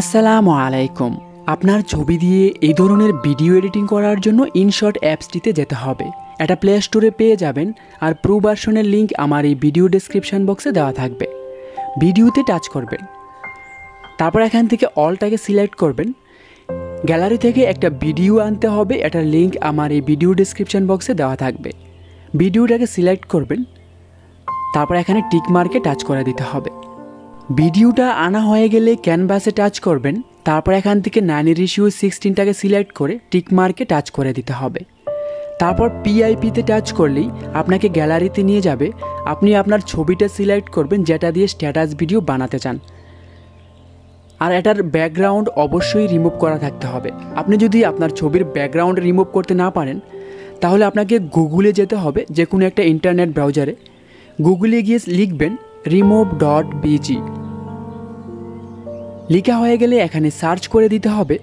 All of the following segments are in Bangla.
আসসালামু আলাইকুম। আপনার ছবি দিয়ে এই ধরনের ভিডিও এডিটিং করার জন্য ইনশট অ্যাপসটিতে যেতে হবে। এটা প্লে স্টোরে পেয়ে যাবেন, আর প্রো ভার্সনের লিঙ্ক আমার এই ভিডিও ডেসক্রিপশন বক্সে দেওয়া থাকবে। ভিডিওতে টাচ করবেন, তারপর এখান থেকে অলটাকে সিলেক্ট করবেন। গ্যালারি থেকে একটা ভিডিও আনতে হবে, এটার লিঙ্ক আমার এই ভিডিও ডেসক্রিপশন বক্সে দেওয়া থাকবে। ভিডিওটাকে সিলেক্ট করবেন, তারপর এখানে টিক মার্কে টাচ করে দিতে হবে। ভিডিওটা আনা হয়ে গেলে ক্যানভাসে টাচ করবেন, তারপর এখান থেকে 9:16টাকে সিলেক্ট করে টিক মার্কে টাচ করে দিতে হবে। তারপর পিআইপিতে টাচ করলেই আপনাকে গ্যালারিতে নিয়ে যাবে। আপনি আপনার ছবিটা সিলেক্ট করবেন যেটা দিয়ে স্ট্যাটাস ভিডিও বানাতে চান, আর এটার ব্যাকগ্রাউন্ড অবশ্যই রিমুভ করা থাকতে হবে। আপনি যদি আপনার ছবির ব্যাকগ্রাউন্ড রিমুভ করতে না পারেন, তাহলে আপনাকে গুগলে যেতে হবে, যে কোনো একটা ইন্টারনেট ব্রাউজারে গুগলে গিয়ে লিখবেন remove.bg। লেখা হয়ে গেলে এখানে সার্চ করে দিতে হবে।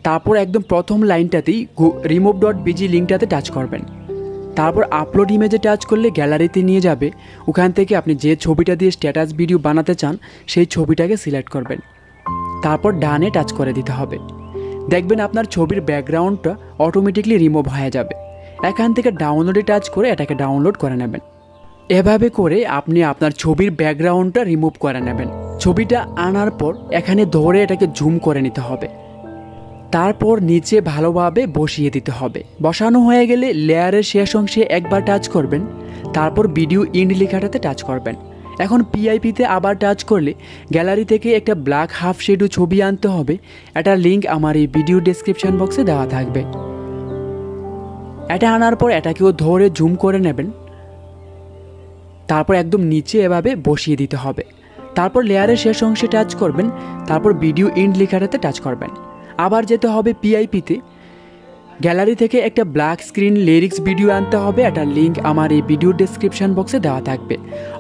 তারপর একদম প্রথম লাইনটাতেই remove.bg লিঙ্কটাতে টাচ করবেন। তারপর আপলোড ইমেজে টাচ করলে গ্যালারিতে নিয়ে যাবে। ওখান থেকে আপনি যে ছবিটা দিয়ে স্ট্যাটাস ভিডিও বানাতে চান সেই ছবিটাকে সিলেক্ট করবেন, তারপর ডানে টাচ করে দিতে হবে। দেখবেন আপনার ছবির ব্যাকগ্রাউন্ডটা অটোমেটিকলি রিমুভ হয়ে যাবে। এখান থেকে ডাউনলোডে টাচ করে এটাকে ডাউনলোড করে নেবেন। এভাবে করে আপনি আপনার ছবির ব্যাকগ্রাউন্ডটা রিমুভ করে নেবেন। ছবিটা আনার পর এখানে ধরে এটাকে জুম করে নিতে হবে, তারপর নিচে ভালোভাবে বসিয়ে দিতে হবে। বসানো হয়ে গেলে লেয়ারের শেষ অংশে একবার টাচ করবেন, তারপর ভিডিও ইন্ড লেখাটাতে টাচ করবেন। এখন পিআইপিতে আবার টাচ করলে গ্যালারি থেকে একটা ব্ল্যাক হাফ শেডো ছবি আনতে হবে। এটার লিঙ্ক আমার এই ভিডিও ডেসক্রিপশন বক্সে দেওয়া থাকবে। এটা আনার পর এটাকেও ধরে জুম করে নেবেন, তারপর একদম নিচে এভাবে বসিয়ে দিতে হবে। তারপর লেয়ারের শেষ অংশে টাচ করবেন, তারপর ভিডিও ইন্ড লেখাটাতে টাচ করবেন। আবার যেতে হবে পিআইপিতে। গ্যালারি থেকে একটা ব্ল্যাক স্ক্রিন লিরিক্স ভিডিও আনতে হবে। এটার লিঙ্ক আমার এই ভিডিও ডেসক্রিপশন বক্সে দেওয়া থাকবে,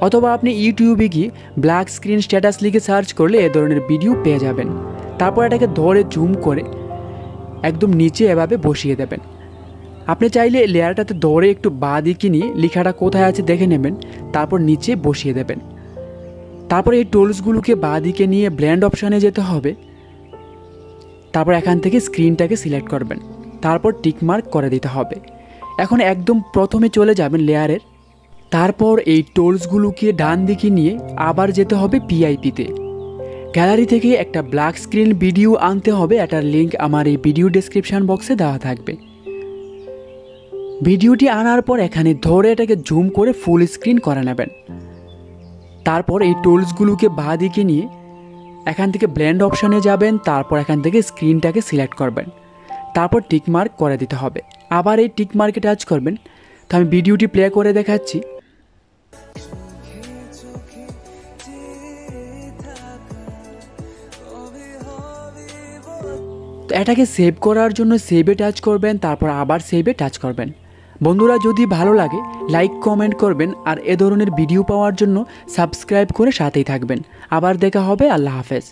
অথবা আপনি ইউটিউবে গিয়ে ব্ল্যাক স্ক্রিন স্ট্যাটাস লিখে সার্চ করলে এ ধরনের ভিডিও পেয়ে যাবেন। তারপর এটাকে ধরে জুম করে একদম নিচে এভাবে বসিয়ে দেবেন। আপনি চাইলে লেয়ারটাতে ধরে একটু বাঁ দিকে নিয়ে লেখাটা কোথায় আছে দেখে নেবেন, তারপর নিচে বসিয়ে দেবেন। তারপর এই টুলসগুলোকে বাঁ দিকে নিয়ে ব্লেন্ড অপশানে যেতে হবে। তারপর এখান থেকে স্ক্রিনটাকে সিলেক্ট করবেন, তারপর টিক মার্ক করে দিতে হবে। এখন একদম প্রথমে চলে যাবেন লেয়ারের, তারপর এই টুলসগুলোকে ডান দিকে নিয়ে আবার যেতে হবে পিআইপিতে। গ্যালারি থেকে একটা ব্ল্যাক স্ক্রিন ভিডিও আনতে হবে। এটার লিঙ্ক আমার এই ভিডিও ডেসক্রিপশন বক্সে দেওয়া থাকবে। ভিডিওটি আনার পর এখানে ধরে এটাকে জুম করে ফুল স্ক্রিন করে নেবেন। তারপর এই টুলসগুলোকে বাঁ দিকে নিয়ে এখান থেকে ব্লেন্ড অপশানে যাবেন, তারপর এখান থেকে স্ক্রিনটাকে সিলেক্ট করবেন, তারপর টিক মার্ক করে দিতে হবে। আবার এই টিক মার্কে টাচ করবেন। তো আমি ভিডিওটি প্লে করে দেখাচ্ছি। তো এটাকে সেভ করার জন্য সেভে টাচ করবেন, তারপর আবার সেভে টাচ করবেন। বন্ধুরা, যদি ভালো লাগে লাইক কমেন্ট করবেন, আর এ ধরনের ভিডিও পাওয়ার জন্য সাবস্ক্রাইব করে সাথেই থাকবেন। আবার দেখা হবে। আল্লাহ হাফেজ।